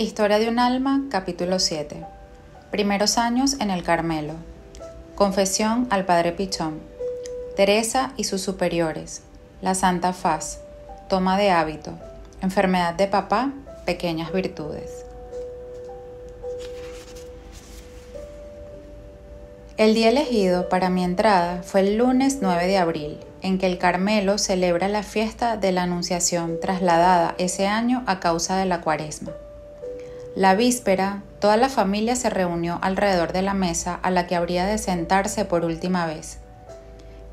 Historia de un alma, capítulo 7. Primeros años en el Carmelo. Confesión al Padre Pichón. Teresa y sus superiores. La Santa Faz. Toma de hábito. Enfermedad de papá. Pequeñas virtudes. El día elegido para mi entrada fue el lunes 9 de abril, en que el Carmelo celebra la fiesta de la Anunciación trasladada ese año a causa de la Cuaresma. La víspera, toda la familia se reunió alrededor de la mesa a la que habría de sentarse por última vez.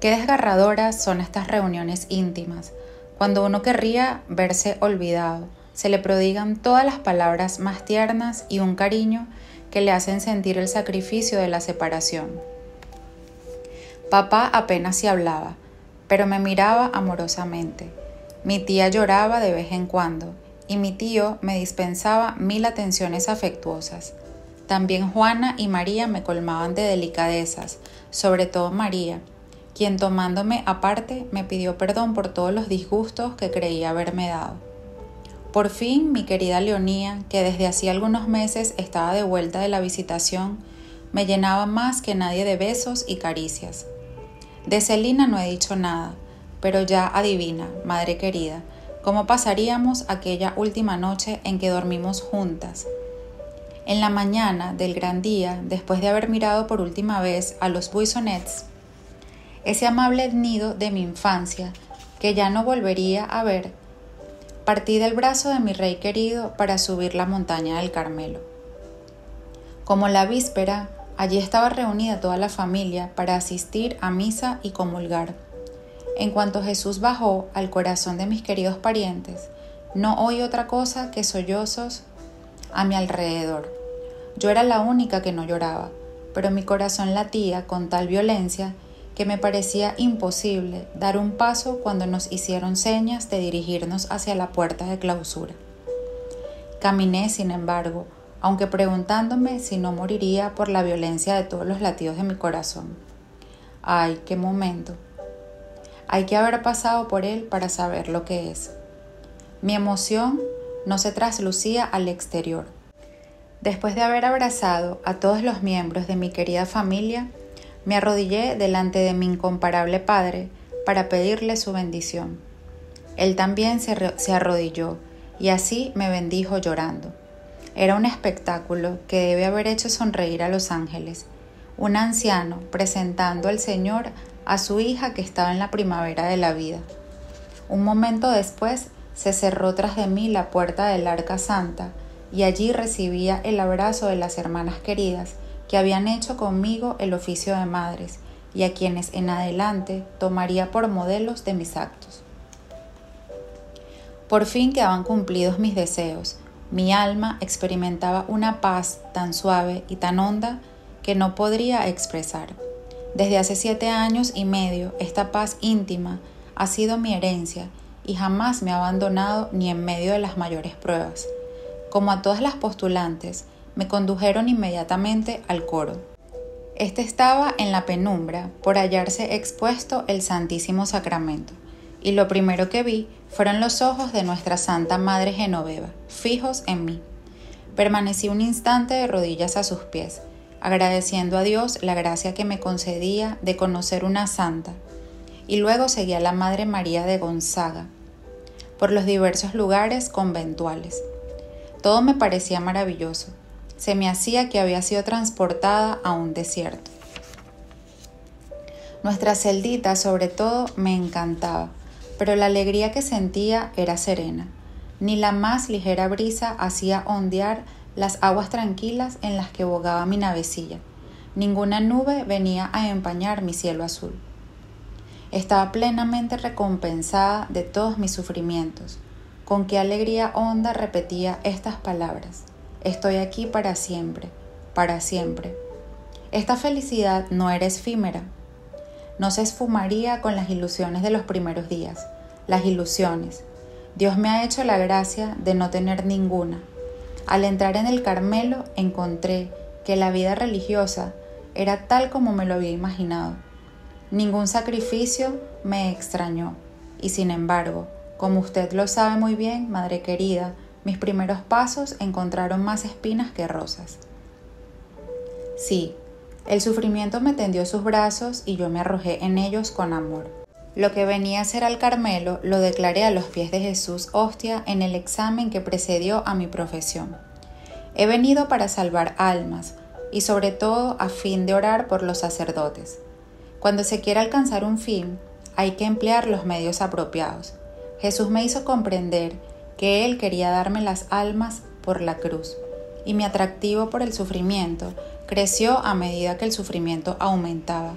Qué desgarradoras son estas reuniones íntimas, cuando uno querría verse olvidado, se le prodigan todas las palabras más tiernas y un cariño que le hacen sentir el sacrificio de la separación. Papá apenas si hablaba, pero me miraba amorosamente. Mi tía lloraba de vez en cuando, y mi tío me dispensaba 1000 atenciones afectuosas. También Juana y María me colmaban de delicadezas, sobre todo María, quien tomándome aparte me pidió perdón por todos los disgustos que creía haberme dado. Por fin mi querida Leonía, que desde hacía algunos meses estaba de vuelta de la visitación, me llenaba más que nadie de besos y caricias. De Celina no he dicho nada, pero ya adivina, madre querida, cómo pasaríamos aquella última noche en que dormimos juntas. En la mañana del gran día, después de haber mirado por última vez a los Buissonets, ese amable nido de mi infancia, que ya no volvería a ver, partí del brazo de mi rey querido para subir la montaña del Carmelo. Como la víspera, allí estaba reunida toda la familia para asistir a misa y comulgar. En cuanto Jesús bajó al corazón de mis queridos parientes, no oí otra cosa que sollozos a mi alrededor. Yo era la única que no lloraba, pero mi corazón latía con tal violencia que me parecía imposible dar un paso cuando nos hicieron señas de dirigirnos hacia la puerta de clausura. Caminé, sin embargo, aunque preguntándome si no moriría por la violencia de todos los latidos de mi corazón. ¡Ay, qué momento! Hay que haber pasado por él para saber lo que es. Mi emoción no se traslucía al exterior. Después de haber abrazado a todos los miembros de mi querida familia, me arrodillé delante de mi incomparable Padre para pedirle su bendición. Él también se arrodilló y así me bendijo llorando. Era un espectáculo que debe haber hecho sonreír a los ángeles. Un anciano presentando al Señor a su hija que estaba en la primavera de la vida. Un momento después se cerró tras de mí la puerta del Arca Santa y allí recibía el abrazo de las hermanas queridas que habían hecho conmigo el oficio de madres y a quienes en adelante tomaría por modelos de mis actos. Por fin quedaban cumplidos mis deseos. Mi alma experimentaba una paz tan suave y tan honda que no podría expresar. Desde hace 7 años y medio, esta paz íntima ha sido mi herencia y jamás me ha abandonado ni en medio de las mayores pruebas. Como a todas las postulantes, me condujeron inmediatamente al coro. Este estaba en la penumbra por hallarse expuesto el Santísimo Sacramento, y lo primero que vi fueron los ojos de nuestra Santa Madre Genoveva, fijos en mí. Permanecí un instante de rodillas a sus pies, agradeciendo a Dios la gracia que me concedía de conocer una santa, y luego seguí a la Madre María de Gonzaga por los diversos lugares conventuales. Todo me parecía maravilloso. Se me hacía que había sido transportada a un desierto. Nuestra celdita, sobre todo, me encantaba, pero la alegría que sentía era serena. Ni la más ligera brisa hacía ondear las aguas tranquilas en las que bogaba mi navecilla. Ninguna nube venía a empañar mi cielo azul. Estaba plenamente recompensada de todos mis sufrimientos. Con qué alegría honda repetía estas palabras: estoy aquí para siempre, para siempre. Esta felicidad no era efímera. No se esfumaría con las ilusiones de los primeros días. Las ilusiones. Dios me ha hecho la gracia de no tener ninguna. Al entrar en el Carmelo encontré que la vida religiosa era tal como me lo había imaginado. Ningún sacrificio me extrañó y sin embargo, como usted lo sabe muy bien, madre querida, mis primeros pasos encontraron más espinas que rosas. Sí, el sufrimiento me tendió sus brazos y yo me arrojé en ellos con amor. Lo que venía a ser al Carmelo lo declaré a los pies de Jesús hostia en el examen que precedió a mi profesión. He venido para salvar almas y sobre todo a fin de orar por los sacerdotes. Cuando se quiere alcanzar un fin, hay que emplear los medios apropiados. Jesús me hizo comprender que Él quería darme las almas por la cruz, y mi atractivo por el sufrimiento creció a medida que el sufrimiento aumentaba.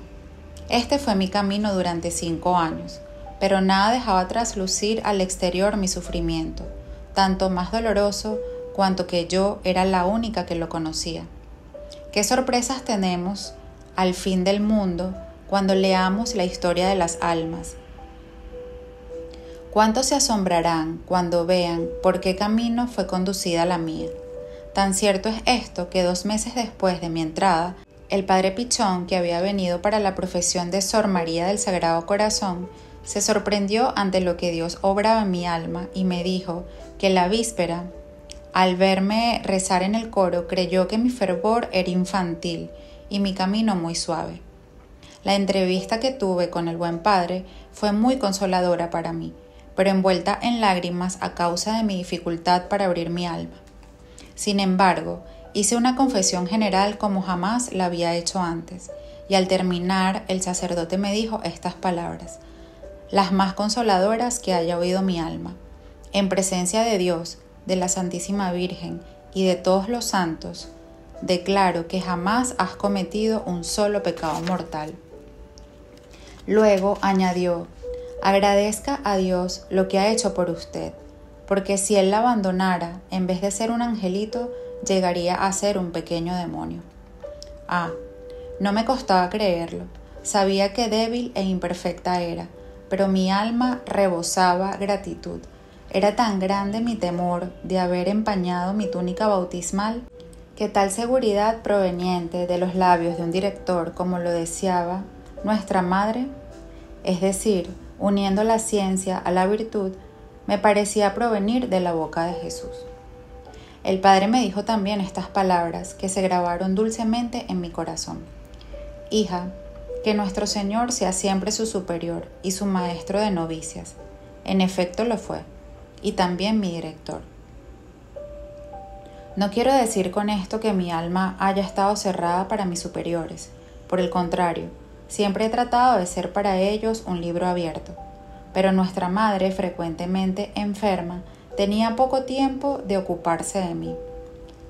Este fue mi camino durante 5 años, pero nada dejaba traslucir al exterior mi sufrimiento, tanto más doloroso cuanto que yo era la única que lo conocía. ¿Qué sorpresas tenemos al fin del mundo cuando leamos la historia de las almas? ¿Cuántos se asombrarán cuando vean por qué camino fue conducida la mía? Tan cierto es esto que 2 meses después de mi entrada, el padre Pichón, que había venido para la profesión de Sor María del Sagrado Corazón, se sorprendió ante lo que Dios obraba en mi alma y me dijo que la víspera, al verme rezar en el coro, creyó que mi fervor era infantil y mi camino muy suave. La entrevista que tuve con el buen padre fue muy consoladora para mí, pero envuelta en lágrimas a causa de mi dificultad para abrir mi alma. Sin embargo, hice una confesión general como jamás la había hecho antes, y al terminar el sacerdote me dijo estas palabras, las más consoladoras que haya oído mi alma. En presencia de Dios, de la Santísima Virgen y de todos los santos, declaro que jamás has cometido un solo pecado mortal. Luego añadió, agradezca a Dios lo que ha hecho por usted, porque si Él la abandonara, en vez de ser un angelito, llegaría a ser un pequeño demonio. No me costaba creerlo. Sabía que débil e imperfecta era, pero mi alma rebosaba gratitud. Era tan grande mi temor de haber empañado mi túnica bautismal, que tal seguridad proveniente de los labios de un director como lo deseaba nuestra madre, es decir, uniendo la ciencia a la virtud, me parecía provenir de la boca de Jesús. El Padre me dijo también estas palabras que se grabaron dulcemente en mi corazón. Hija, que nuestro Señor sea siempre su superior y su maestro de novicias. En efecto lo fue, y también mi director. No quiero decir con esto que mi alma haya estado cerrada para mis superiores. Por el contrario, siempre he tratado de ser para ellos un libro abierto. Pero nuestra madre, frecuentemente enferma, tenía poco tiempo de ocuparse de mí.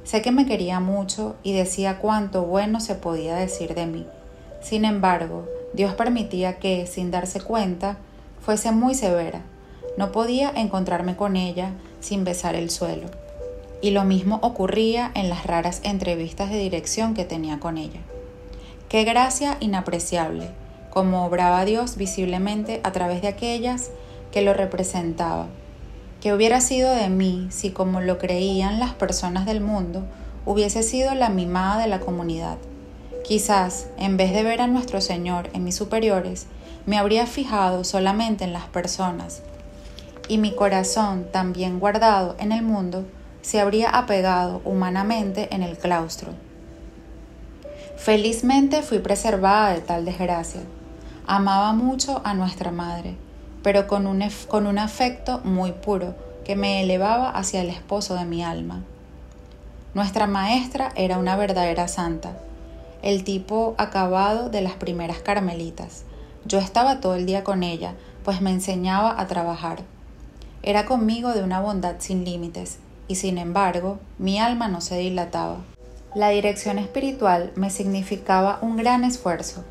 Sé que me quería mucho y decía cuánto bueno se podía decir de mí. Sin embargo, Dios permitía que, sin darse cuenta, fuese muy severa. No podía encontrarme con ella sin besar el suelo. Y lo mismo ocurría en las raras entrevistas de dirección que tenía con ella. ¡Qué gracia inapreciable! Como obraba Dios visiblemente a través de aquellas que lo representaban. ¿Qué hubiera sido de mí si, como lo creían las personas del mundo, hubiese sido la mimada de la comunidad? Quizás, en vez de ver a nuestro Señor en mis superiores, me habría fijado solamente en las personas, y mi corazón, tan bien guardado en el mundo, se habría apegado humanamente en el claustro. Felizmente fui preservada de tal desgracia. Amaba mucho a nuestra madre, pero con un afecto muy puro que me elevaba hacia el esposo de mi alma. Nuestra maestra era una verdadera santa, el tipo acabado de las primeras carmelitas. Yo estaba todo el día con ella, pues me enseñaba a trabajar. Era conmigo de una bondad sin límites, y sin embargo, mi alma no se dilataba. La dirección espiritual me significaba un gran esfuerzo,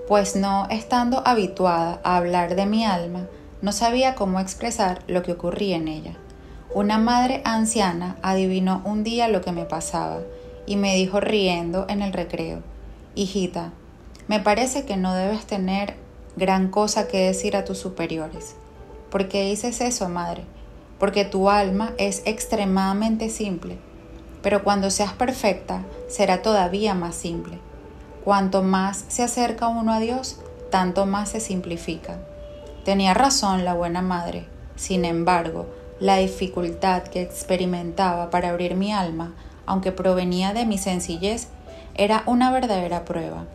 pues no estando habituada a hablar de mi alma, no sabía cómo expresar lo que ocurría en ella. Una madre anciana adivinó un día lo que me pasaba y me dijo riendo en el recreo, hijita, me parece que no debes tener gran cosa que decir a tus superiores. ¿Por qué dices eso, madre? Porque tu alma es extremadamente simple, pero cuando seas perfecta será todavía más simple. Cuanto más se acerca uno a Dios, tanto más se simplifica. Tenía razón la buena madre. Sin embargo, La dificultad que experimentaba para abrir mi alma, aunque provenía de mi sencillez, era una verdadera prueba.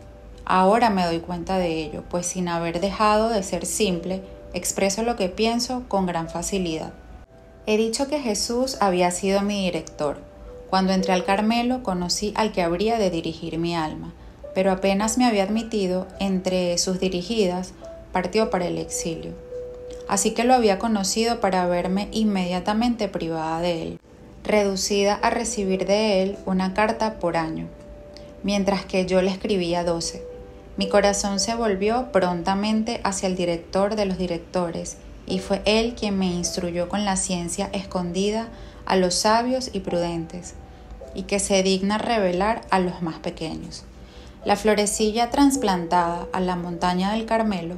Ahora me doy cuenta de ello, pues sin haber dejado de ser simple, expreso lo que pienso con gran facilidad. He dicho que Jesús había sido mi director. Cuando entré al Carmelo conocí al que habría de dirigir mi alma, pero apenas me había admitido entre sus dirigidas, partió para el exilio. Así que lo había conocido para verme inmediatamente privada de él, reducida a recibir de él una carta por año, mientras que yo le escribía 12. Mi corazón se volvió prontamente hacia el director de los directores, y fue él quien me instruyó con la ciencia escondida a los sabios y prudentes, y que se digna revelar a los más pequeños. La florecilla trasplantada a la montaña del Carmelo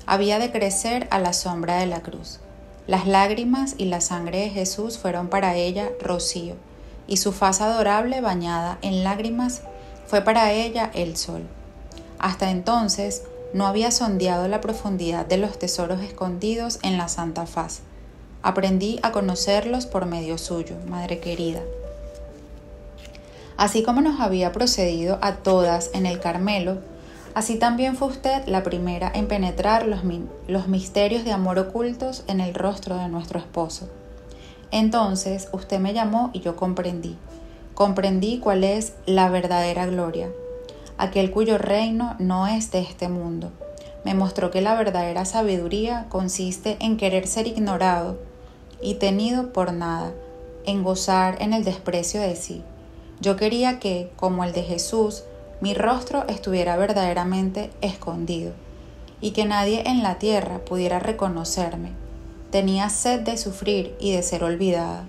había de crecer a la sombra de la cruz. Las lágrimas y la sangre de Jesús fueron para ella rocío, y su faz adorable bañada en lágrimas fue para ella el sol. Hasta entonces no había sondeado la profundidad de los tesoros escondidos en la santa faz. Aprendí a conocerlos por medio suyo, Madre querida. Así como nos había procedido a todas en el Carmelo, así también fue usted la primera en penetrar los misterios de amor ocultos en el rostro de nuestro esposo. Entonces usted me llamó y yo comprendí cuál es la verdadera gloria, aquel cuyo reino no es de este mundo. Me mostró que la verdadera sabiduría consiste en querer ser ignorado y tenido por nada, en gozar en el desprecio de sí. Yo quería que, como el de Jesús, mi rostro estuviera verdaderamente escondido, y que nadie en la tierra pudiera reconocerme. Tenía sed de sufrir y de ser olvidada.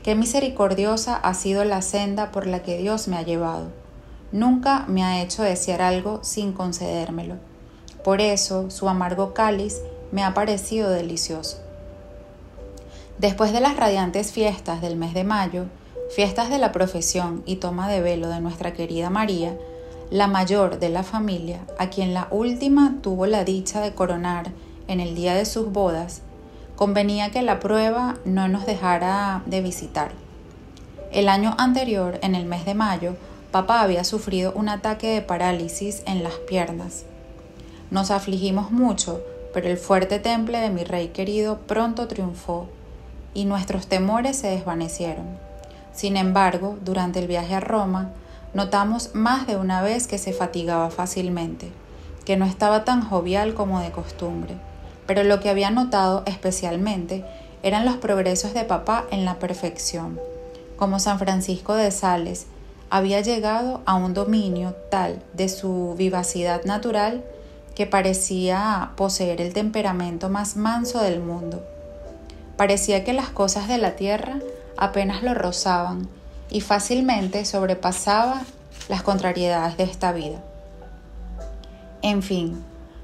Qué misericordiosa ha sido la senda por la que Dios me ha llevado. Nunca me ha hecho desear algo sin concedérmelo. Por eso su amargo cáliz me ha parecido delicioso. Después de las radiantes fiestas del mes de mayo, fiestas de la profesión y toma de velo de nuestra querida María, la mayor de la familia, a quien la última tuvo la dicha de coronar en el día de sus bodas, convenía que la prueba no nos dejara de visitar. El año anterior, en el mes de mayo, papá había sufrido un ataque de parálisis en las piernas. Nos afligimos mucho, pero el fuerte temple de mi rey querido pronto triunfó y nuestros temores se desvanecieron. Sin embargo, durante el viaje a Roma, notamos más de una vez que se fatigaba fácilmente, que no estaba tan jovial como de costumbre, pero lo que había notado especialmente eran los progresos de papá en la perfección. Como San Francisco de Sales, había llegado a un dominio tal de su vivacidad natural que parecía poseer el temperamento más manso del mundo. Parecía que las cosas de la tierra apenas lo rozaban y fácilmente sobrepasaba las contrariedades de esta vida. En fin,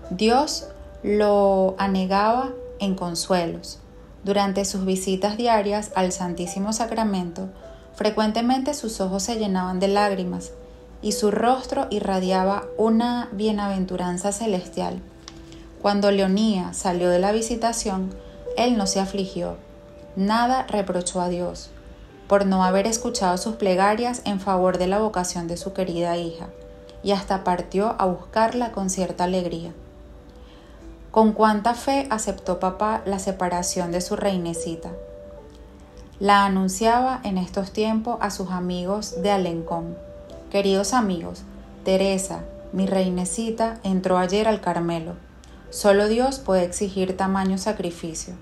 Dios lo anegaba en consuelos. Durante sus visitas diarias al Santísimo Sacramento, frecuentemente sus ojos se llenaban de lágrimas y su rostro irradiaba una bienaventuranza celestial. Cuando Leonía salió de la visitación, él no se afligió. Nada reprochó a Dios por no haber escuchado sus plegarias en favor de la vocación de su querida hija, y hasta partió a buscarla con cierta alegría. Con cuánta fe aceptó papá la separación de su reinecita. La anunciaba en estos tiempos a sus amigos de Alencón. Queridos amigos, Teresa, mi reinecita, entró ayer al Carmelo. Solo Dios puede exigir tamaño sacrificio.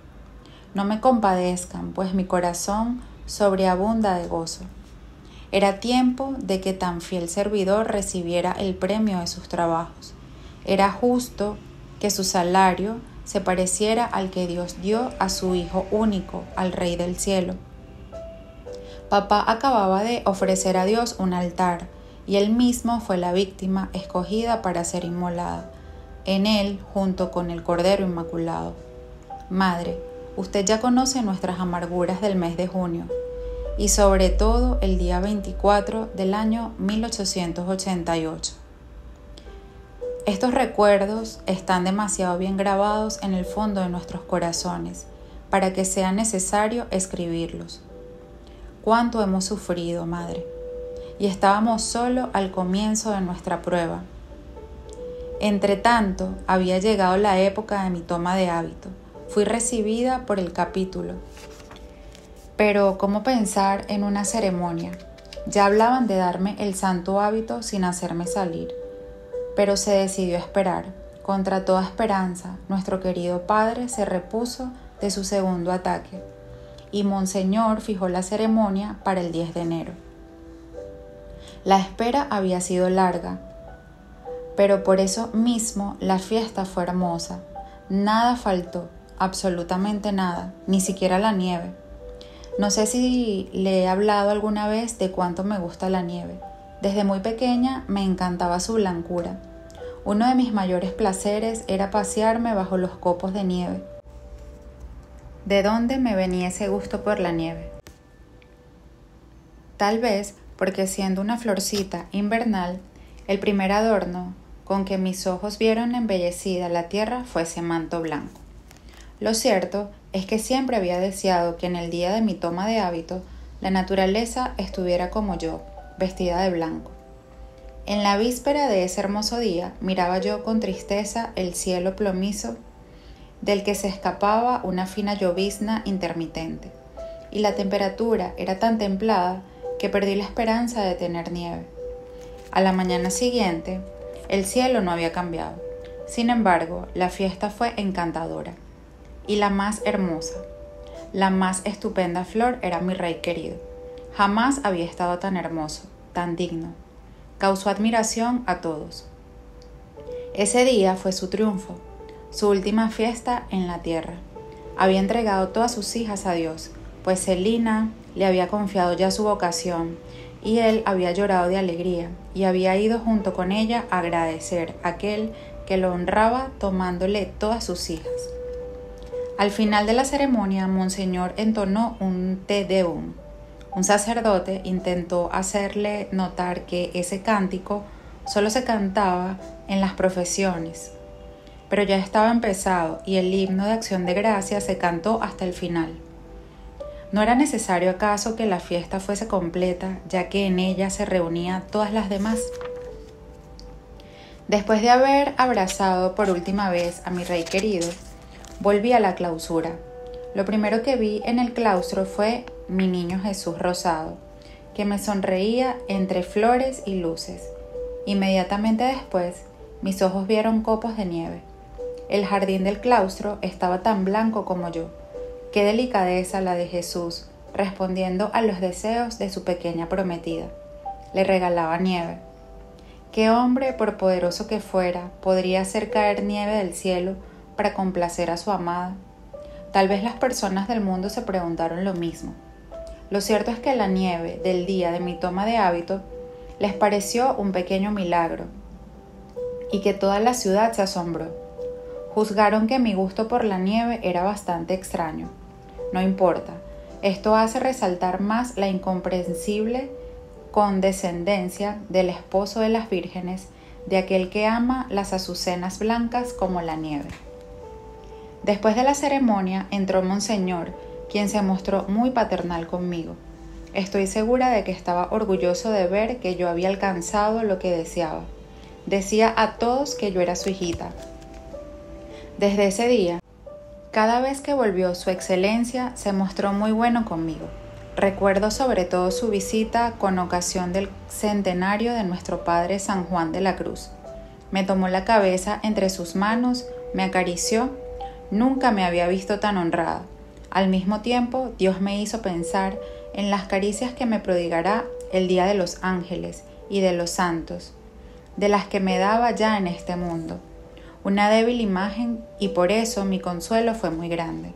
No me compadezcan, pues mi corazón sobreabunda de gozo. Era tiempo de que tan fiel servidor recibiera el premio de sus trabajos. Era justo que su salario se pareciera al que Dios dio a su Hijo único, al Rey del cielo. Papá acababa de ofrecer a Dios un altar, y él mismo fue la víctima escogida para ser inmolada, en él junto con el Cordero Inmaculado. Madre, usted ya conoce nuestras amarguras del mes de junio, y sobre todo el día 24 del año 1888. Estos recuerdos están demasiado bien grabados en el fondo de nuestros corazones para que sea necesario escribirlos. Cuánto hemos sufrido, Madre, y estábamos solo al comienzo de nuestra prueba. Entretanto, había llegado la época de mi toma de hábito. Fui recibida por el capítulo. Pero, ¿cómo pensar en una ceremonia? Ya hablaban de darme el santo hábito sin hacerme salir. Pero se decidió esperar. Contra toda esperanza, nuestro querido padre se repuso de su segundo ataque, y Monseñor fijó la ceremonia para el 10 de enero. La espera había sido larga, pero por eso mismo la fiesta fue hermosa. Nada faltó, absolutamente nada, ni siquiera la nieve. No sé si le he hablado alguna vez de cuánto me gusta la nieve. Desde muy pequeña me encantaba su blancura. Uno de mis mayores placeres era pasearme bajo los copos de nieve. ¿De dónde me venía ese gusto por la nieve? Tal vez porque siendo una florcita invernal, el primer adorno con que mis ojos vieron embellecida la tierra fue ese manto blanco. Lo cierto es que siempre había deseado que en el día de mi toma de hábito la naturaleza estuviera como yo, vestida de blanco. En la víspera de ese hermoso día miraba yo con tristeza el cielo plomizo del que se escapaba una fina llovizna intermitente, y la temperatura era tan templada que perdí la esperanza de tener nieve. A la mañana siguiente, el cielo no había cambiado. Sin embargo, la fiesta fue encantadora y la más hermosa. La más estupenda flor era mi rey querido. Jamás había estado tan hermoso, tan digno. Causó admiración a todos. Ese día fue su triunfo, su última fiesta en la tierra. Había entregado todas sus hijas a Dios, pues Celina le había confiado ya su vocación, y él había llorado de alegría, y había ido junto con ella a agradecer a aquel que lo honraba tomándole todas sus hijas. Al final de la ceremonia, Monseñor entonó un Te Deum. Un sacerdote intentó hacerle notar que ese cántico solo se cantaba en las profesiones, pero ya estaba empezado y el himno de acción de gracias se cantó hasta el final. ¿No era necesario acaso que la fiesta fuese completa, ya que en ella se reunían todas las demás? Después de haber abrazado por última vez a mi rey querido, volví a la clausura. Lo primero que vi en el claustro fue mi niño Jesús rosado, que me sonreía entre flores y luces. Inmediatamente después, mis ojos vieron copos de nieve. El jardín del claustro estaba tan blanco como yo. Qué delicadeza la de Jesús, respondiendo a los deseos de su pequeña prometida. Le regalaba nieve. ¿Qué hombre, por poderoso que fuera, podría hacer caer nieve del cielo para complacer a su amada? Tal vez las personas del mundo se preguntaron lo mismo. Lo cierto es que la nieve del día de mi toma de hábito les pareció un pequeño milagro y que toda la ciudad se asombró. Juzgaron que mi gusto por la nieve era bastante extraño. No importa, esto hace resaltar más la incomprensible condescendencia del esposo de las vírgenes, de aquel que ama las azucenas blancas como la nieve. Después de la ceremonia entró Monseñor, quien se mostró muy paternal conmigo. Estoy segura de que estaba orgulloso de ver que yo había alcanzado lo que deseaba. Decía a todos que yo era su hijita. Desde ese día, cada vez que volvió su excelencia, se mostró muy bueno conmigo. Recuerdo sobre todo su visita con ocasión del centenario de nuestro padre San Juan de la Cruz. Me tomó la cabeza entre sus manos, me acarició. Nunca me había visto tan honrada. Al mismo tiempo, Dios me hizo pensar en las caricias que me prodigará el día de los ángeles y de los santos, de las que me daba ya en este mundo. Una débil imagen, y por eso mi consuelo fue muy grande.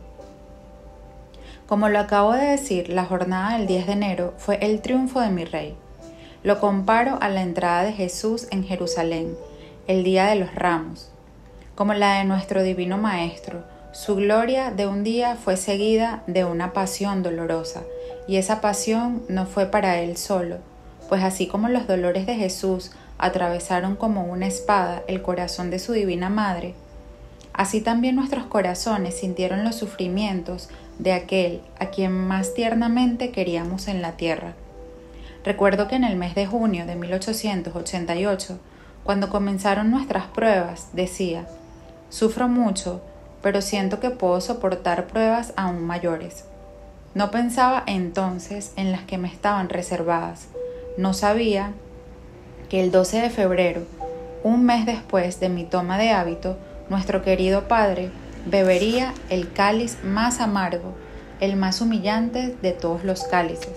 Como lo acabo de decir, la jornada del 10 de enero fue el triunfo de mi rey. Lo comparo a la entrada de Jesús en Jerusalén, el día de los Ramos. Como la de nuestro divino Maestro, su gloria de un día fue seguida de una pasión dolorosa, y esa pasión no fue para él solo, pues así como los dolores de Jesús atravesaron como una espada el corazón de su divina madre, así también nuestros corazones sintieron los sufrimientos de aquel a quien más tiernamente queríamos en la tierra. Recuerdo que en el mes de junio de 1888, cuando comenzaron nuestras pruebas, decía: «Sufro mucho, pero siento que puedo soportar pruebas aún mayores». No pensaba entonces en las que me estaban reservadas. No sabía que el 12 de febrero, un mes después de mi toma de hábito, nuestro querido Padre bebería el cáliz más amargo, el más humillante de todos los cálices.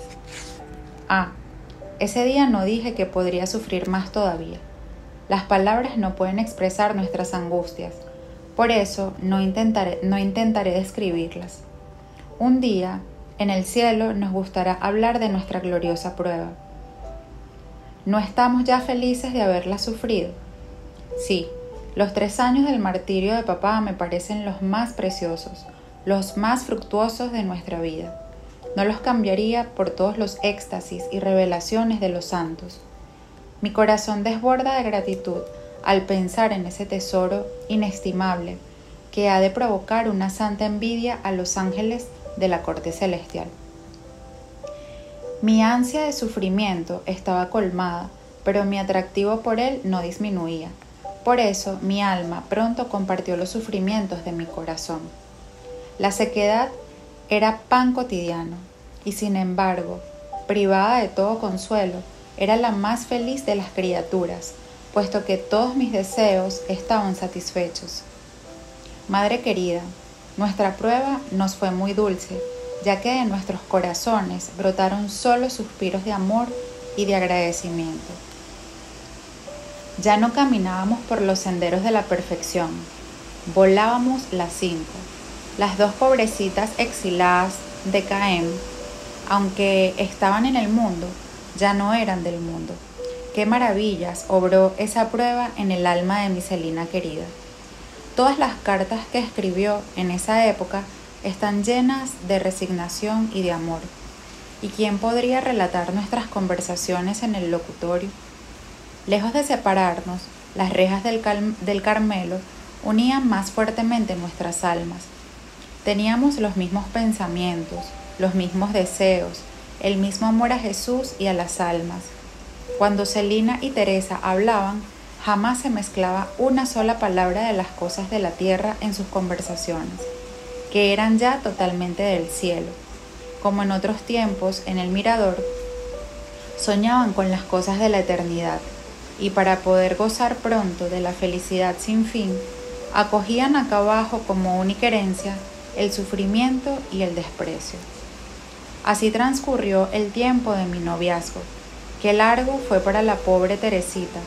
Ese día no dije que podría sufrir más todavía. Las palabras no pueden expresar nuestras angustias, por eso no intentaré describirlas. Un día, en el cielo, nos gustará hablar de nuestra gloriosa prueba. ¿No estamos ya felices de haberla sufrido? Sí, los 3 años del martirio de papá me parecen los más preciosos, los más fructuosos de nuestra vida. No los cambiaría por todos los éxtasis y revelaciones de los santos. Mi corazón desborda de gratitud al pensar en ese tesoro inestimable que ha de provocar una santa envidia a los ángeles de la corte celestial. Mi ansia de sufrimiento estaba colmada, pero mi atractivo por él no disminuía. Por eso mi alma pronto compartió los sufrimientos de mi corazón. La sequedad era pan cotidiano, y sin embargo, privada de todo consuelo, era la más feliz de las criaturas, puesto que todos mis deseos estaban satisfechos. Madre querida, nuestra prueba nos fue muy dulce, ya que de nuestros corazones brotaron solo suspiros de amor y de agradecimiento. Ya no caminábamos por los senderos de la perfección, volábamos las 5. Las 2 pobrecitas exiladas de Caen, aunque estaban en el mundo, ya no eran del mundo. Qué maravillas obró esa prueba en el alma de mi Celina querida. Todas las cartas que escribió en esa época están llenas de resignación y de amor. ¿Y quién podría relatar nuestras conversaciones en el locutorio? Lejos de separarnos, las rejas del Carmelo unían más fuertemente nuestras almas. Teníamos los mismos pensamientos, los mismos deseos, el mismo amor a Jesús y a las almas. Cuando Celina y Teresa hablaban, jamás se mezclaba una sola palabra de las cosas de la tierra en sus conversaciones, que eran ya totalmente del cielo. Como en otros tiempos, en el mirador, soñaban con las cosas de la eternidad, y para poder gozar pronto de la felicidad sin fin, acogían acá abajo como única herencia el sufrimiento y el desprecio. Así transcurrió el tiempo de mi noviazgo. Qué largo fue para la pobre Teresita.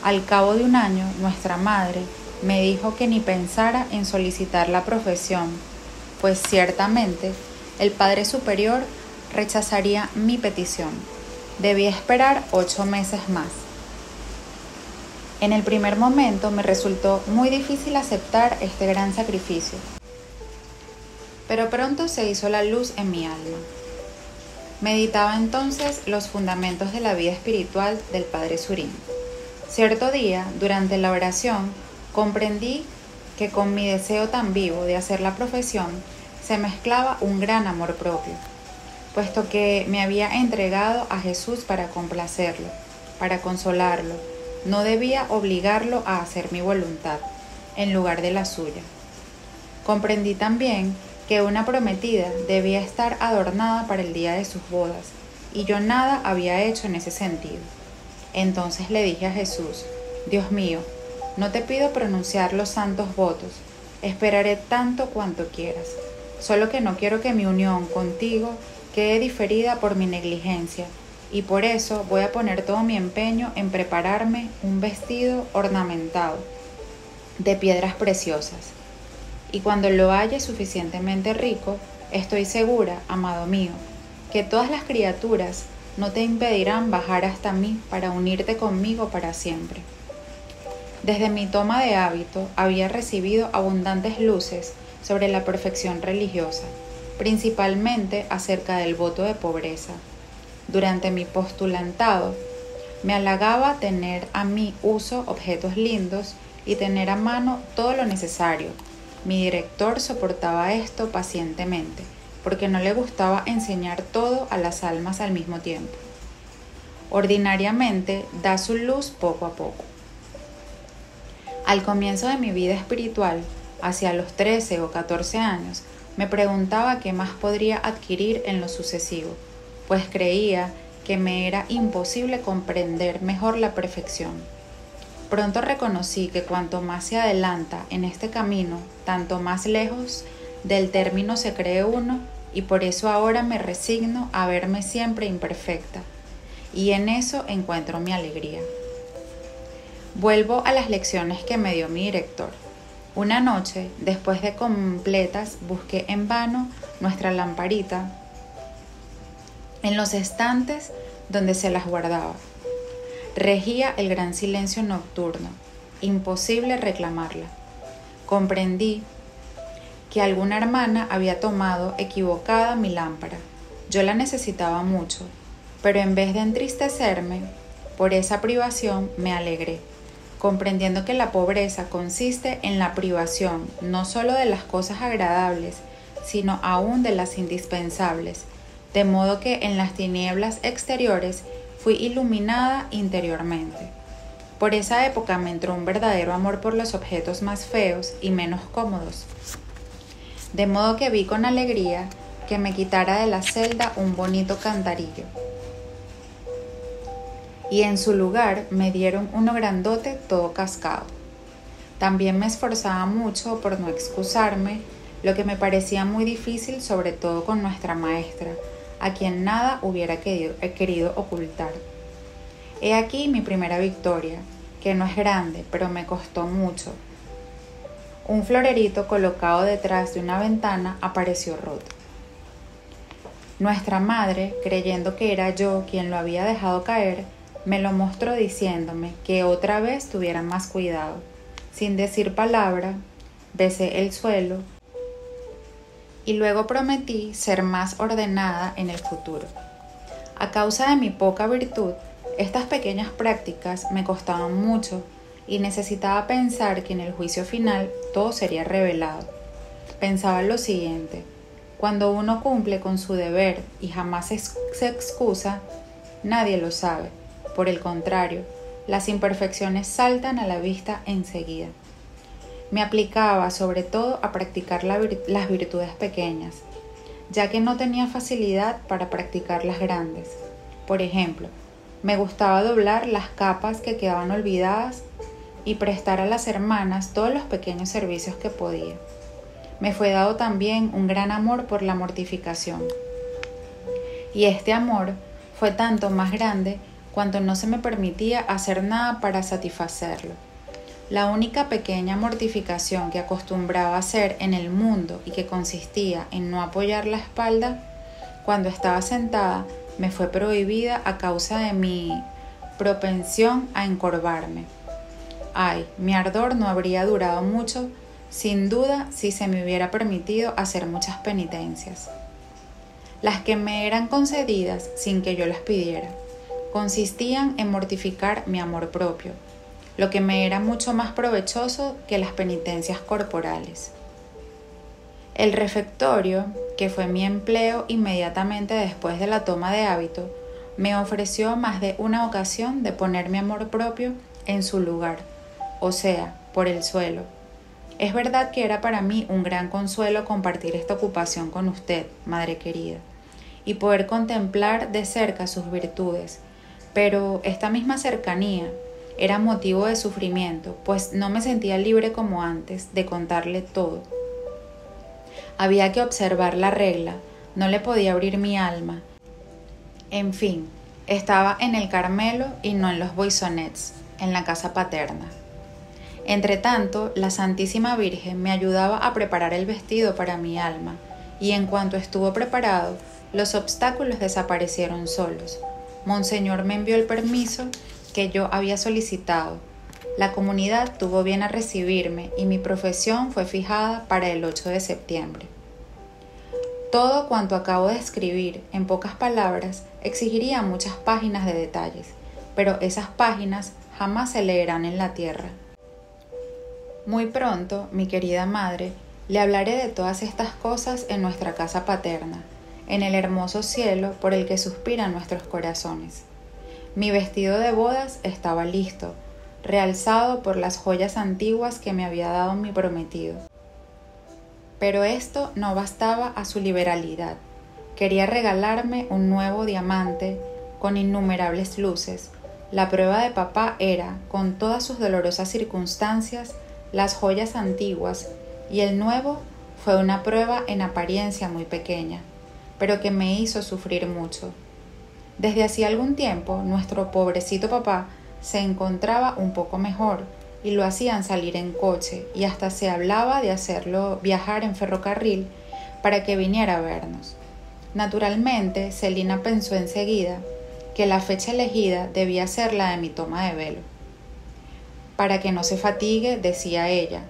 Al cabo de 1 año, nuestra madre me dijo que ni pensara en solicitar la profesión, pues ciertamente el Padre Superior rechazaría mi petición. Debía esperar 8 meses más. En el primer momento me resultó muy difícil aceptar este gran sacrificio, pero pronto se hizo la luz en mi alma. Meditaba entonces los fundamentos de la vida espiritual del Padre Surín. Cierto día, durante la oración, comprendí que con mi deseo tan vivo de hacer la profesión se mezclaba un gran amor propio, puesto que me había entregado a Jesús para complacerlo, para consolarlo. No debía obligarlo a hacer mi voluntad, en lugar de la suya. Comprendí también que una prometida debía estar adornada para el día de sus bodas, y yo nada había hecho en ese sentido. Entonces le dije a Jesús: Dios mío, no te pido pronunciar los santos votos, esperaré tanto cuanto quieras, solo que no quiero que mi unión contigo quede diferida por mi negligencia, y por eso voy a poner todo mi empeño en prepararme un vestido ornamentado de piedras preciosas. Y cuando lo halle suficientemente rico, estoy segura, amado mío, que todas las criaturas no te impedirán bajar hasta mí para unirte conmigo para siempre. Desde mi toma de hábito había recibido abundantes luces sobre la perfección religiosa, principalmente acerca del voto de pobreza. Durante mi postulantado, me halagaba tener a mi uso objetos lindos y tener a mano todo lo necesario. Mi director soportaba esto pacientemente, porque no le gustaba enseñar todo a las almas al mismo tiempo. Ordinariamente da su luz poco a poco. Al comienzo de mi vida espiritual, hacia los 13 o 14 años, me preguntaba qué más podría adquirir en lo sucesivo, pues creía que me era imposible comprender mejor la perfección. Pronto reconocí que cuanto más se adelanta en este camino, tanto más lejos del término se cree uno, y por eso ahora me resigno a verme siempre imperfecta, y en eso encuentro mi alegría. Vuelvo a las lecciones que me dio mi director. Una noche, después de completas, busqué en vano nuestra lamparita en los estantes donde se las guardaba. Regía el gran silencio nocturno, imposible reclamarla. Comprendí que alguna hermana había tomado equivocada mi lámpara. Yo la necesitaba mucho, pero en vez de entristecerme por esa privación, me alegré, comprendiendo que la pobreza consiste en la privación no solo de las cosas agradables, sino aún de las indispensables, de modo que en las tinieblas exteriores fui iluminada interiormente. Por esa época me entró un verdadero amor por los objetos más feos y menos cómodos, de modo que vi con alegría que me quitara de la celda un bonito cantarillo, y en su lugar me dieron uno grandote todo cascado. También me esforzaba mucho por no excusarme, lo que me parecía muy difícil, sobre todo con nuestra maestra, a quien nada hubiera querido ocultar. He aquí mi primera victoria, que no es grande, pero me costó mucho. Un florerito colocado detrás de una ventana apareció roto. Nuestra madre, creyendo que era yo quien lo había dejado caer, me lo mostró diciéndome que otra vez tuviera más cuidado. Sin decir palabra, besé el suelo y luego prometí ser más ordenada en el futuro. A causa de mi poca virtud, estas pequeñas prácticas me costaban mucho y necesitaba pensar que en el juicio final todo sería revelado. Pensaba lo siguiente: cuando uno cumple con su deber y jamás se excusa, nadie lo sabe. Por el contrario, las imperfecciones saltan a la vista enseguida. Me aplicaba sobre todo a practicar las virtudes pequeñas, ya que no tenía facilidad para practicar las grandes. Por ejemplo, me gustaba doblar las capas que quedaban olvidadas y prestar a las hermanas todos los pequeños servicios que podía. Me fue dado también un gran amor por la mortificación. Y este amor fue tanto más grande cuanto no se me permitía hacer nada para satisfacerlo. La única pequeña mortificación que acostumbraba a hacer en el mundo y que consistía en no apoyar la espalda cuando estaba sentada me fue prohibida a causa de mi propensión a encorvarme. Ay, mi ardor no habría durado mucho, sin duda, si se me hubiera permitido hacer muchas penitencias. Las que me eran concedidas sin que yo las pidiera consistían en mortificar mi amor propio, lo que me era mucho más provechoso que las penitencias corporales. El refectorio, que fue mi empleo inmediatamente después de la toma de hábito, me ofreció más de una ocasión de poner mi amor propio en su lugar, o sea, por el suelo. Es verdad que era para mí un gran consuelo compartir esta ocupación con usted, madre querida, y poder contemplar de cerca sus virtudes, pero esta misma cercanía era motivo de sufrimiento, pues no me sentía libre como antes de contarle todo. Había que observar la regla, no le podía abrir mi alma. En fin, estaba en el Carmelo y no en los Boissonets, en la casa paterna. Entretanto, la Santísima Virgen me ayudaba a preparar el vestido para mi alma, y en cuanto estuvo preparado, los obstáculos desaparecieron solos. Monseñor me envió el permiso que yo había solicitado. La comunidad tuvo bien a recibirme y mi profesión fue fijada para el 8 de septiembre. Todo cuanto acabo de escribir, en pocas palabras, exigiría muchas páginas de detalles, pero esas páginas jamás se leerán en la tierra. Muy pronto, mi querida madre Le hablaré de todas estas cosas en nuestra casa paterna, en el hermoso cielo por el que suspiran nuestros corazones. Mi vestido de bodas estaba listo, realzado por las joyas antiguas que me había dado mi prometido. Pero esto no bastaba a su liberalidad. Quería regalarme un nuevo diamante con innumerables luces. La prueba de papá era, con todas sus dolorosas circunstancias, las joyas antiguas, y el nuevo fue una prueba en apariencia muy pequeña, pero que me hizo sufrir mucho. Desde hacía algún tiempo, nuestro pobrecito papá se encontraba un poco mejor, y lo hacían salir en coche, y hasta se hablaba de hacerlo viajar en ferrocarril para que viniera a vernos. Naturalmente, Celina pensó enseguida que la fecha elegida debía ser la de mi toma de velo. Para que no se fatigue, decía ella,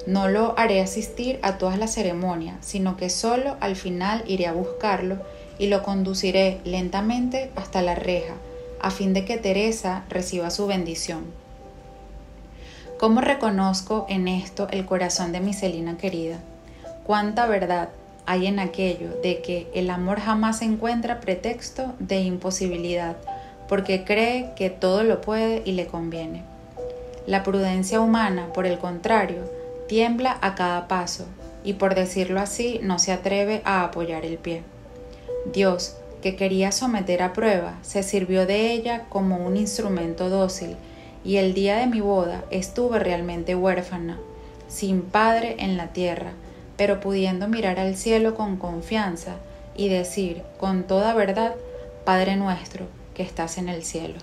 no lo haré asistir a todas las ceremonias, sino que solo al final iré a buscarlo y lo conduciré lentamente hasta la reja, a fin de que Teresa reciba su bendición. ¿Cómo reconozco en esto el corazón de mi Celina querida? Cuánta verdad hay en aquello de que el amor jamás encuentra pretexto de imposibilidad, porque cree que todo lo puede y le conviene. La prudencia humana, por el contrario, tiembla a cada paso y, por decirlo así, no se atreve a apoyar el pie. Dios, que quería someter a prueba, se sirvió de ella como un instrumento dócil, y el día de mi boda estuve realmente huérfana, sin padre en la tierra, pero pudiendo mirar al cielo con confianza y decir con toda verdad, Padre nuestro que estás en el cielo.